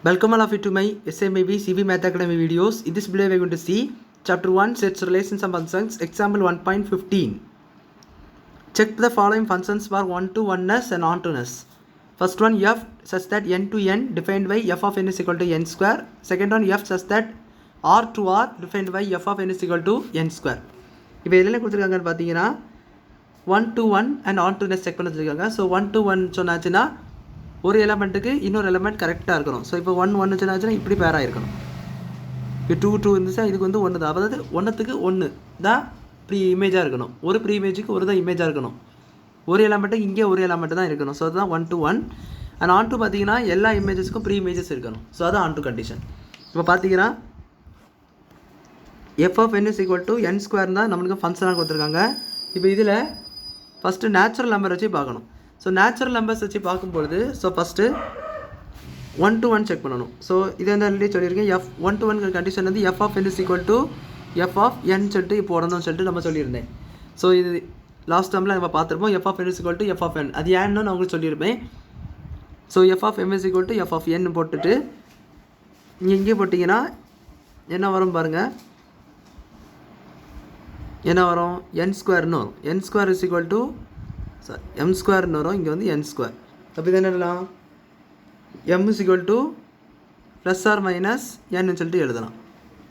Welcome all of you to my SMAB CV Math Academy videos. In this video we are going to see Chapter 1 Sets, Relations and Functions, Example 1.15. Check the following functions for 1 to 1ness and on to ness. First one, f such that n to n defined by f of n is equal to n square. Second one, f such that r to r defined by f of n is equal to n square. இப்போ இதில் கொடுத்துருக்காங்கன்னு பார்த்தீங்கன்னா 1 to 1 and on to ness check பண்ண வச்சுருக்காங்க. So 1 to 1 சொன்னாச்சுன்னா ஒரு எலமெண்ட்டுக்கு இன்னொரு element கரெக்டாக இருக்கணும். ஸோ இப்போ 1 1 சொன்னாச்சுன்னா இப்படி பேராக இருக்கணும். இப்போ 2 2 இருந்துச்சுன்னா இதுக்கு வந்து 1 தான், அதாவது ஒன்றுத்துக்கு 1 தான் ப்ரீ இமேஜாக இருக்கணும். ஒரு ப்ரீ இமேஜுக்கு ஒரு தான் இமேஜாக இருக்கணும். ஒரு எலமெண்ட்டுக்கு இங்கே ஒரு எலமெண்ட் தான் இருக்கணும். ஸோ அதுதான் 1 to 1 அண்ட் ஆன் டு பார்த்தீங்கன்னா எல்லா இமேஜஸ்க்கும் ப்ரீ இமேஜஸ் இருக்கணும். ஸோ அதுதான் ஆன் டு கண்டிஷன். இப்போ பார்த்தீங்கன்னா f of N is equal to n square தான் நம்மளுக்கு ஃபங்க்ஷனாக கொடுத்துருக்காங்க. இப்போ இதில் ஃபஸ்ட்டு நேச்சுரல் நம்பர் வச்சு பார்க்கணும். ஸோ நேச்சுரல் நம்பர்ஸ் வச்சு பார்க்கும்பொழுது ஸோ ஃபஸ்ட்டு 1 to 1 செக் பண்ணணும். ஸோ இதை வந்து ஆல்ரெடி சொல்லியிருக்கேன். எஃப் 1 to 1 கண்டிஷன் வந்து F of N is equal to F of N சொல்லிட்டு இப்போ உடனும் சொல்லிட்டு நம்ம சொல்லியிருந்தேன். ஸோ இது லாஸ்ட் டைமில் நம்ம பார்த்துருப்போம். F of N is equal to F of N, அது ஏன்னு நான் உங்களுக்கு சொல்லியிருப்பேன். So F of M is equal to F of N போட்டுட்டு நீங்கள் இங்கே போட்டிங்கன்னா என்ன வரும் பாருங்கள், என்ன வரும், என் ஸ்கொயர்னு வரும். N square is equal to M ஸ்கொயர்னு வரும். இங்கே வந்து என் ஸ்கொயர். அப்போ இது என்ன எழுதலாம், M is equal to plus or minus என்னு சொல்லிட்டு எழுதலாம்.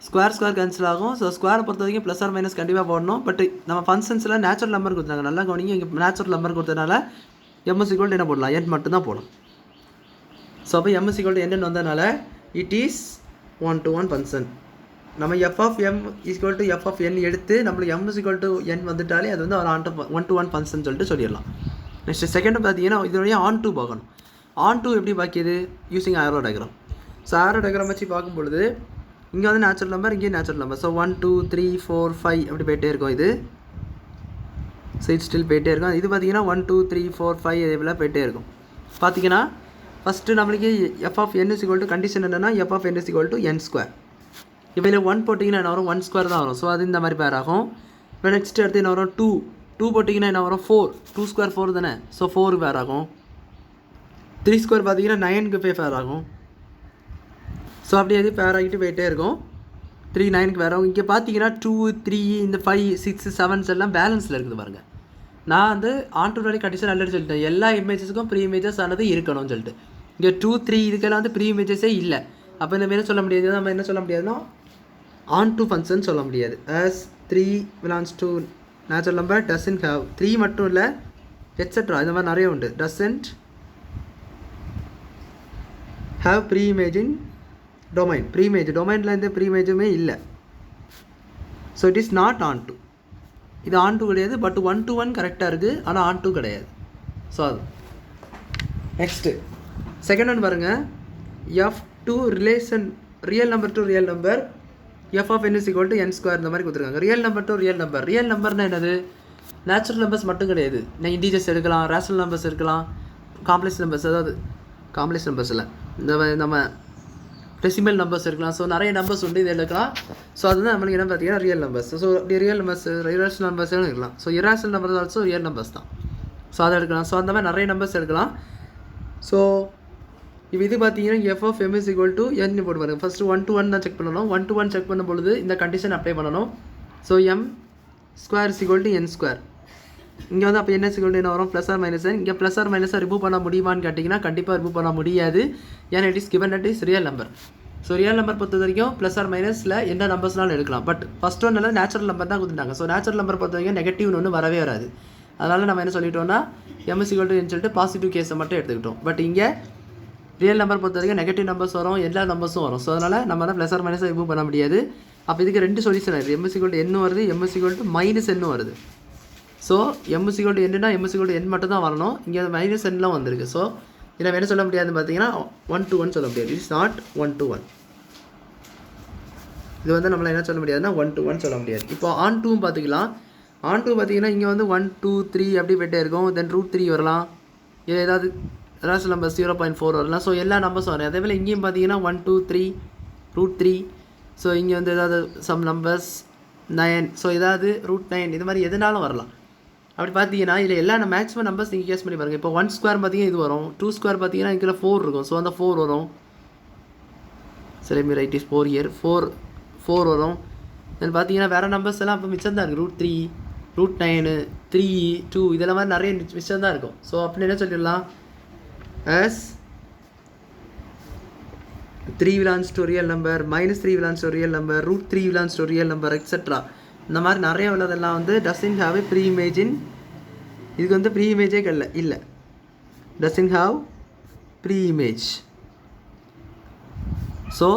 ஸ்கொயர் ஸ்கொயர் கேன்சல் ஆகும். ஸோ ஸ்கொயரை பொறுத்த வரைக்கும் ப்ளஸ் ஆர் மைனஸ் கண்டிப்பாக போடணும். பட் நம்ம ஃபங்க்ஷன்ஸில் நேச்சுரல் நம்பர் கொடுத்தாங்க, நல்லா கவனிங்க. இங்கே நேச்சுரல் நம்பர் கொடுத்ததுனால எம் இஸ் ஈக்குவல் டு என்ன போடலாம், என் மட்டும்தான் போடணும். ஸோ அப்போ எம் இஸ் ஈக்குவல் டு என்னன்னு வந்ததுனால இட் இஸ் 1 to 1 ஃபங்க்ஷன். நம்ம F of M equal to F of N எடுத்து நம்மளுக்கு M is equal to N வந்துட்டாலே அது வந்து ஒரு 1 to 1 ஃபங்க்ஷன் சொல்லிட்டு சொல்லிடலாம். நெக்ஸ்ட் செகண்ட் பார்த்தீங்கன்னா இதோடைய ஆன் டூ பார்க்கணும். ஆன் டூ எப்படி பார்க்கிது, using arrow diagram. So arrow diagram வச்சு பார்க்கும்பொழுது இங்கே வந்து நேச்சுரல் நம்பர், இங்கே நேச்சுரல் நம்பர். ஸோ 1 2 3 4 5 அப்படி போயிட்டே இருக்கும். இது ஸோ இது ஸ்டில் போயிட்டே இருக்கும். இது பார்த்தீங்கன்னா 1 2 3 4 5 இதெல்லாம் போயிட்டே இருக்கும். பார்த்தீங்கன்னா ஃபஸ்ட்டு நம்மளுக்கு f of N is equal to condition என்னென்னா f of N is equal to n square. இப்போ இதில் 1 போட்டிங்கன்னா என்ன வரும், 1 ஸ்கொயர் தான் வரும். ஸோ அது இந்த மாதிரி பேர் ஆகும். இப்போ நெக்ஸ்ட் அடுத்து என்ன வரும், 2 போட்டிங்கன்னா என்ன வரும், 4 2 ஸ்கொயர் 4 தானே. ஸோ 4 பேர் ஆகும். 3 ஸ்கொயர் பார்த்தீங்கன்னா 9க்கு பேர் ஆகும். ஸோ அப்படியே அது பேர் ஆகிட்டு போயிட்டே இருக்கும். 3 9க்கு பேர் ஆகும். இங்கே பார்த்தீங்கன்னா 2 3 இந்த 5 6 7 எல்லாம் பேலன்ஸில் இருக்குது பாருங்கள். நான் வந்து ஆன் டு கண்டிஷன் ஆல்ரெடி சொல்லிட்டேன், எல்லா இமேஜஸுக்கும் ப்ரீ இமேஜஸ் ஆனது இருக்கணும்னு சொல்லிட்டு. இங்கே 2 3 இதுக்கெல்லாம் வந்து ப்ரீ இமேஜஸே இல்லை. அப்போ இந்த என்ன சொல்ல முடியாது, நம்ம என்ன சொல்ல முடியாதுன்னா ஆன் டு ஃபங்க்ஷன் சொல்ல முடியாது. as 3 belongs to natural number doesn't have 3 மட்டும் இல்லை எட்ஸெட்ரா இந்த மாதிரி நிறைய உண்டு. doesn't have pre-image in domain. pre-image டொமைனில் எந்த pre-imageமே இல்லை. So it is not onto. இது ஆன் டு கிடையாது, பட் 1 to 1 கரெக்டாக இருக்குது, ஆனால் ஆன் டு கிடையாது. ஸோ அது நெக்ஸ்ட்டு செகண்ட் ஒன் பாருங்கள். F to relation real number to real number f of N is equal to n square இந்த மாதிரி கொடுத்துருக்காங்க. Real number to real number. Real நம்பர்னால் என்னது, நேச்சுரல் நம்பர்ஸ் மட்டும் கிடையாது. நான் இன்டீஜர்ஸ் எடுக்கலாம், ரேஷனல் நம்பர்ஸ் இருக்கலாம், காம்ப்ளெக்ஸ் நம்பர்ஸ், அதாவது காம்ப்ளெக்ஸ் நம்பர்ஸ் இல்லை, இந்த நம்ம டெசிமல் நம்பர்ஸ் இருக்கலாம். ஸோ நிறைய நம்பர்ஸ் உண்டு, இது எடுக்கலாம். ஸோ அதுதான் நம்மளுக்கு என்ன பார்த்தீங்கன்னா ரியல் நம்பர்ஸ். ஸோ அப்படி ரியல் நம்பர்ஸ் இரேஷனல் நம்பர்ஸும் இருக்கலாம். So irrational numbers also real numbers தான். ஸோ அதை எடுக்கலாம். ஸோ அந்த மாதிரி நிறைய நம்பர்ஸ் எடுக்கலாம். ஸோ இப்போ இது பார்த்தீங்கன்னா f of M is equal to n போட்டு பாருங்கள். ஃபஸ்ட்டு 1 to 1 தான் செக் பண்ணணும். 1 to 1 செக் பண்ணும்பொழுது இந்த கண்டிஷன் அப்ளை பண்ணணும். So M square is equal to n square. இங்கே வந்து அப்போ என்ன இஸ் ஈக்குவல் டு என்ன வரும், ப்ளஸ் ஆர் மைனஸ். இங்கே ப்ளஸ் ஆர் மைனஸாக ரிமூவ் பண்ண முடியுமான்னு கேட்டிங்கன்னா கண்டிப்பாக ரிமூவ் பண்ண முடியாது. ஏன்னா it is given at is real number. So real number பொறுத்த வரைக்கும் ப்ளஸ் ஆர் மைனஸில் எந்த நம்பர்ஸ்னாலும் எடுக்கலாம். பட் ஃபஸ்ட் ஒன் எல்லாம் நேச்சுரல் நம்பர் தான் கொடுத்துட்டாங்க. ஸோ நேச்சுரல் நம்பர் பொறுத்த வரைக்கும் நெகட்டிவ்னு ஒன்று வரவே வராது. அதனால் நம்ம என்ன சொல்லிட்டோம்னா எம் இஸ் ஈக்குவல் டு என் சொல்லிட்டு பாசிட்டிவ் கேஸை மட்டும் எடுத்துக்கிட்டோம். பட் இங்கே ரியல் நம்பர் பொறுத்த வரைக்கும் நெகட்டிவ் நம்பர்ஸ் வரும், எல்லா நம்பர்ஸும் வரும். ஸோ அதனால் நம்ம தான் ப்ளஸ் ஆர் மைனஸை ரிமூவ் பண்ண முடியாது. அப்போ இதுக்கு 2 சொல்யூஷன் இருக்குது. எம் இஸ் ஈக்குவல் டு என்ன வருது, M is equal to minus என்ன வருது. So M is equal to என்னன்னா எம் இஸ் ஈக்குவல் டு என் மட்டும் தான் வரணும். இங்கே மைனஸ் எல்லாம் வந்திருக்கு. ஸோ இதை நம்ம என்ன சொல்ல முடியாதுன்னு பார்த்தீங்கன்னா 1 to 1 சொல்ல முடியாது. It's not 1 to 1. இது வந்து நம்மளால் என்ன சொல்ல முடியாதுன்னா 1 to 1 சொல்ல முடியாது. இப்போ ஆன் டூவும் பார்த்துக்கலாம். ஆன் டூ பார்த்தீங்கன்னா இங்கே வந்து 1 2 3 அப்படி போய்ட்டே இருக்கும். தென் √3 வரலாம், இது ஏதாவது ரேஷனல் நம்பர் 0.4 வரலாம். ஸோ எல்லா நம்பர்ஸும் வரும். அதே போல் இங்கேயும் பார்த்தீங்கன்னா 1 2 3 √3. ஸோ இங்கே வந்து ஏதாவது சம் நம்பர்ஸ் 9, ஸோ ஏதாவது √9 இது மாதிரி எதுனாலும் வரலாம். அப்படி பார்த்தீங்கன்னா இதில் எல்லா மேக்ஸிமம் நம்பர்ஸ் நீங்கள் கேஸ் பண்ணி பாருங்கள். இப்போ 1 ஸ்கொயர் பார்த்தீங்கன்னா இது வரும், 2 ஸ்கொயர் பார்த்தீங்கன்னா இதில் 4 இருக்கும். ஸோ அந்த 4 வரும். So let me right is 4 year 4 வரும். தென் பார்த்தீங்கன்னா வேறு நம்பர்ஸ் எல்லாம் அப்போ மிச்சம் தான் இருக்குது. √3 √9 3 2 இதெல்லாம் மாதிரி நிறைய மிச்சம் தான் இருக்கும். ஸோ அப்படி என்ன சொல்லிடலாம், as 3 belongs to real number, -3 belongs to real number, √3 belongs to real number, etc. இந்த மாதிரி நிறைய உள்ளதெல்லாம் வந்து doesn't have a pre-image in, இதுக்கு வந்து pre-image இல்லை, doesn't have pre-image, so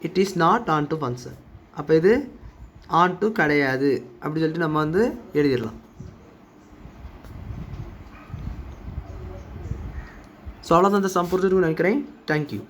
it is not onto function. அப்போ இது onto கிடையாது அப்படி சொல்லிட்டு நம்ம வந்து எழுதிடலாம். ஸோ அவ்வளோதான் இந்த சம் புரிஞ்சுருக்குன்னு நினைக்கிறேன். தேங்க்யூ.